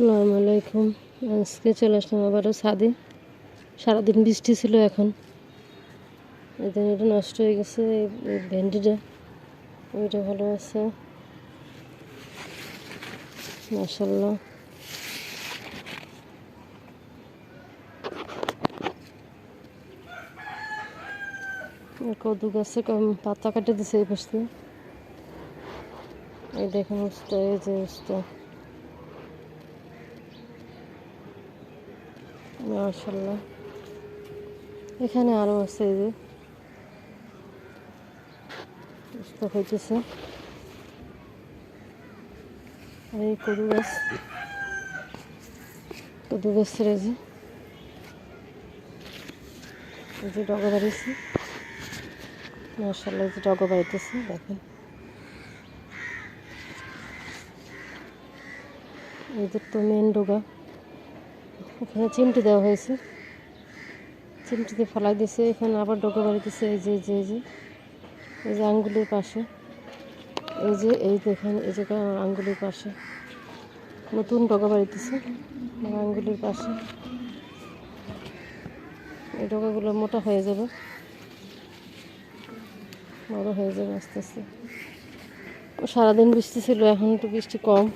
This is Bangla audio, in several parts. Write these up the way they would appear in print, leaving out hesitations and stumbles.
আসসালামু আলাইকুম। আজকে চলে আসলাম আবারও ছাদে। সারাদিন বৃষ্টি ছিল, এখন এটা নষ্ট হয়ে গেছে। এই ভেন্ডিটা, ওইটা ভালো আছে মাশাআল্লাহ। কদু গাছে পাতা কাটে দিছে এই পাশে। এই দেখেন অবস্থা, এই যে অবস্থা মাশাআল্লাহ। এখানে আরও আছে, এই যে অবস্থা হইতেছে। আর এই কদু গাছের এই যে ডগা বাড়িয়েছে মাশাআল্লাহ। এই যে ডগা বাড়িতেছে, দেখেন এই যে তো মেন ডগা। এখানে চিমটি দেওয়া হয়েছে, চিমটিতে ফেলাই দিয়েছে, এখানে আবার ডগা বাড়িতেছে। এই যে এই যে আঙ্গুলের পাশে, এই দেখেন, এই যে আঙ্গুলের পাশে নতুন ডগা বাড়িতেছে আঙ্গুলের পাশে। এই ডগাগুলো মোটা হয়ে যাবে, বড় হয়ে যাবে আস্তে আস্তে। সারাদিন বৃষ্টি ছিল, এখন একটু বৃষ্টি কম।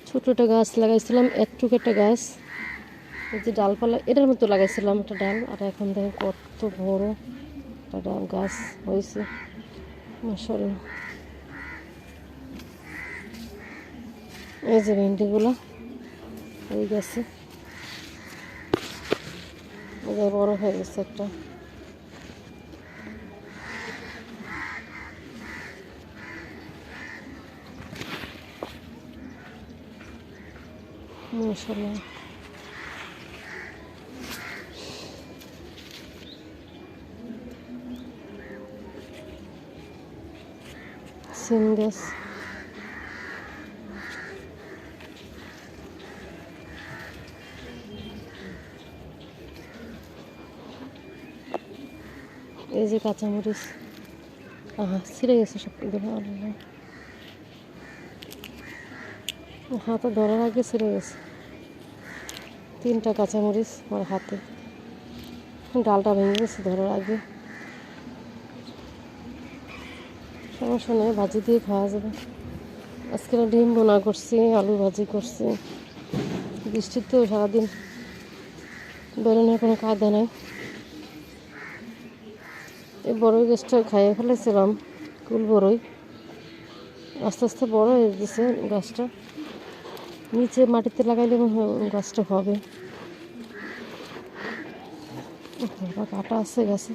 ছোট একটা গাছ লাগাইছিলাম, একটুকু একটা গাছ, এই যে ডালপালা এটার মতো লাগাইছিলাম একটা ডাল, আর এখন দেখেন কত বড় একটা ডাল গাছ হয়েছে মাশাআল্লাহ। এই যে ভেন্ডিগুলো এই গাছে বড় হয়ে গেছে একটা। মাশাআল্লাহ। সিম গাছ, এই যে কাঁচামরিচ, ছিঁড়ে গেছে সবগুলো। আল্লাহ, হাতে ধরার আগে ছিঁড়ে গেছে। 3টা কাঁচামরিচ আমার হাতে, ডালটা ভেঙে গেছে ধরার আগে। সমস্যা নেই, ভাজি দিয়ে খাওয়া যাবে। আজকে ডিম বোনা করছি, আলু ভাজি করছি। বৃষ্টির তো সারাদিন বেরোনোর কোনো কায়দা নাই। এই বড়ই গাছটা খাইয়ে ফেলেছিলাম, কুল বড়ই আস্তে আস্তে বড় হয়ে গেছে গাছটা। নিচে মাটিতে লাগাইলে গাছটা হবে। কাটা আছে গাছে।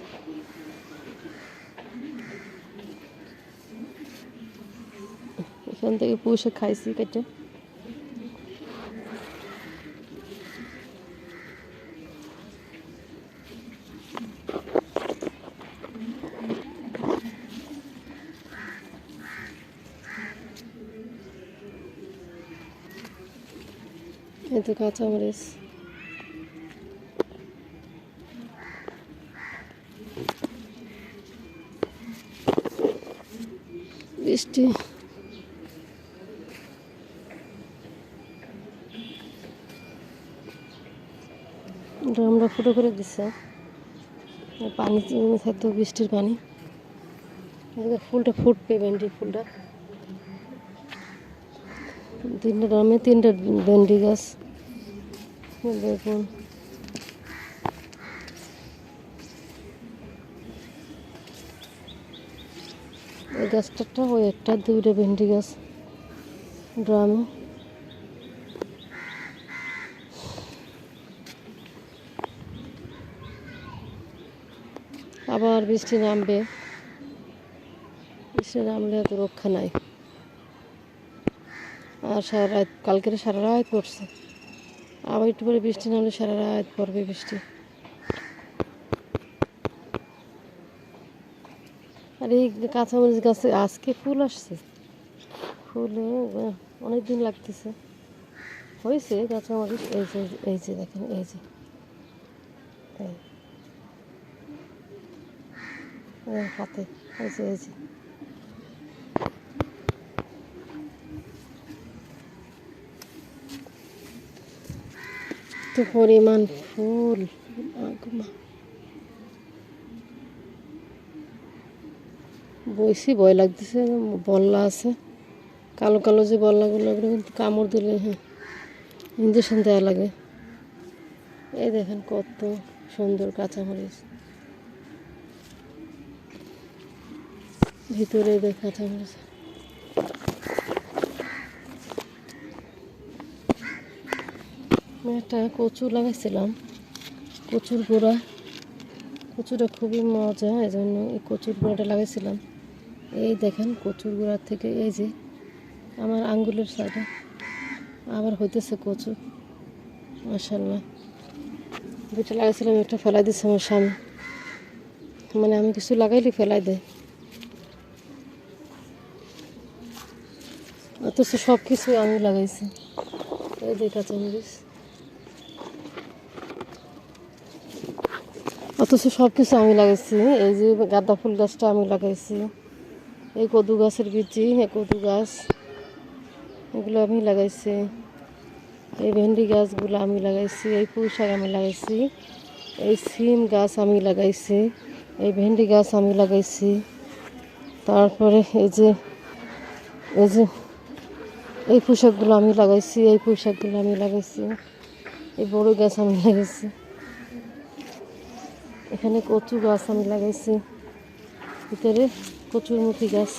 এখান থেকে পুষে খাইছি কেটে। এই তো কাঁচামরিচ, বৃষ্টি ড্রামটা ফুটো করে দিচ্ছে, পানি জমে থাকতো, বৃষ্টির পানি। ফুলটা ফুটবে, ভেন্ডি ফুলটা। 3টা ড্রামে 3টা ভেন্ডি গাছ। দেখুন এই গাছটা, ওই একটা 2টা ভেন্ডি গাছ ড্রামে। আবার বৃষ্টি নামবে, বৃষ্টি নামলে তো রক্ষা নাই। আর সারা রাত, কালকের সারা রাত পড়ছে, আবার একটু পরে বৃষ্টি নামলে সারা রাত পড়বে বৃষ্টি। আর এই কাঁচামরিচ গাছে আজকে ফুল আসছে, ফুলে অনেক দিন লাগতেছে। হয়েছে কাঁচামরিচ, এই যে দেখেন, এই যে হাতে এই যে এই যে তো পরিমাণ ফুল বইছি ভয় লাগতেছে বল্লা আছে কালো কালো যে বল্লাগুলো ওগুলো কিন্তু কামড় দিলে হ্যাঁ ইঞ্জেকশন দেওয়া লাগে এই দেখেন কত সুন্দর কাঁচামরিচ ভিতরে দেখ কাঁচামরিচ আমি একটা কচু লাগাইছিলাম কচুর গোড়া কচুটা খুবই মজা এই জন্য এই কচুর গোড়াটা লাগাইছিলাম এই দেখেন কচুর গোড়ার থেকে এই যে আমার আঙ্গুলের সাইডে আবার হইতেছে কচু মাশাআল্লাহ দুটো লাগাইছিলাম একটা ফেলাই দিচ্ছে আমার স্বামী মানে আমি কিছু লাগাইলে ফেলাই দেয় অথচ সব কিছু আমি লাগাইছি এই যে কাঁচামরিচ অথচ সব কিছু আমি লাগাইছি এই যে গাঁদা ফুল গাছটা আমি লাগাইছি এই কদু গাছের বীজি এই কদু গাছ এগুলো আমি লাগাইছি এই ভেন্ডি গাছগুলো আমি লাগাইছি এই পুঁই শাক আমি লাগাইছি এই সিম গাছ আমি লাগাইছি এই ভেন্ডি গাছ আমি লাগাইছি তারপরে এই যে এই পুঁই শাকগুলো আমি লাগাইছি এই পুঁই শাকগুলো আমি লাগাইছি এই বড় গাছ আমি লাগাইছি এখানে কচু গাছ আমি লাগাইছি ভিতরে কচুরমুখী গাছ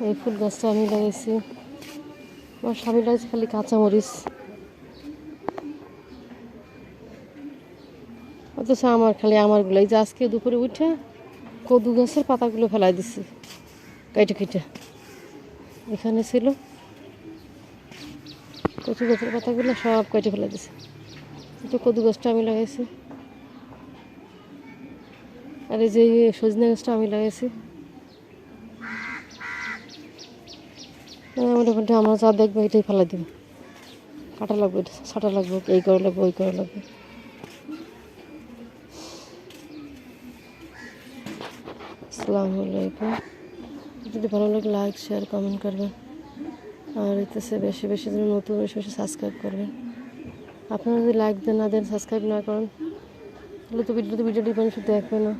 এই ফুল গাছটা আমি লাগাইছি আমার স্বামী লাগাইছে খালি কাঁচামরিচ অথচ আমার খালি আমারগুলো এই যে আজকে দুপুরে উঠে কদু গাছের পাতাগুলো ফেলাই দিছি কেটে কেটে এখানে ছিল কচু গাছের পাতাগুলো সব কেটে ফেলাই দিছি তো কদু গাছটা আমি লাগাইছি আর এই যে সজনে গাছটা আমি লাগাইছি মোটামুটি আমরা যা দেখবো এটাই ফেলাই দেবো কাটা লাগবে এটা ছাটা লাগবে এই করা লাগবে ওই করা লাগবে আসসালামু আলাইকুম যদি ভালো লাগে লাইক শেয়ার কমেন্ট করবেন আর এতে বেশি বেশি যেন নতুন বেশি বেশি সাবস্ক্রাইব করবেন আপনারা যদি লাইক দেন না দেন সাবস্ক্রাইব না করেন তাহলে তো ভিডিওটি শুধু দেখবে না